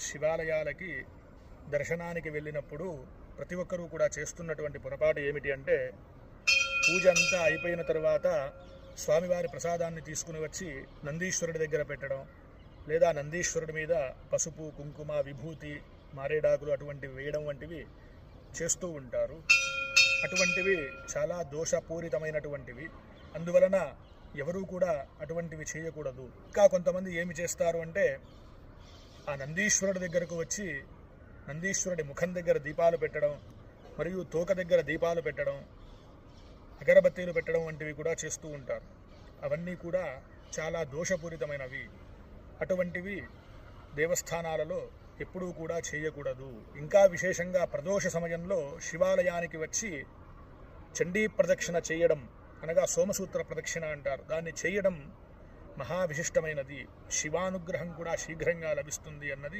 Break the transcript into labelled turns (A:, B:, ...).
A: శివాలయాలకి దర్శనానికి వెళ్ళినప్పుడు ప్రతి ఒక్కరూ కూడా చేస్తున్నటువంటి పొరపాటు ఏమిటి అంటే, పూజ అంతా అయిపోయిన తర్వాత స్వామివారి ప్రసాదాన్ని తీసుకుని వచ్చి నందీశ్వరుడి దగ్గర పెట్టడం, లేదా నందీశ్వరుడి మీద పసుపు కుంకుమ విభూతి మారేడాకులు అటువంటివి వేయడం వంటివి చేస్తూ ఉంటారు. అటువంటివి చాలా దోషపూరితమైనటువంటివి. అందువలన ఎవరూ కూడా అటువంటివి చేయకూడదు. ఇంకా కొంతమంది ఏమి చేస్తారు అంటే, ఆ నందీశ్వరుడి దగ్గరకు వచ్చి నందీశ్వరుడి ముఖం దగ్గర దీపాలు పెట్టడం, మరియు తోక దగ్గర దీపాలు పెట్టడం, అగరబత్తీలు పెట్టడం వంటివి కూడా చేస్తూ ఉంటారు. అవన్నీ కూడా చాలా దోషపూరితమైనవి. అటువంటివి దేవస్థానాలలో ఎప్పుడూ కూడా చేయకూడదు. ఇంకా విశేషంగా ప్రదోష సమయంలో శివాలయానికి వచ్చి చండీ ప్రదక్షిణ చేయడం, అనగా సోమసూత్ర ప్రదక్షిణ అంటారు, దాన్ని చేయడం మహావిశిష్టమైనది. శివానుగ్రహం కూడా శీఘ్రంగా లభిస్తుంది అన్నది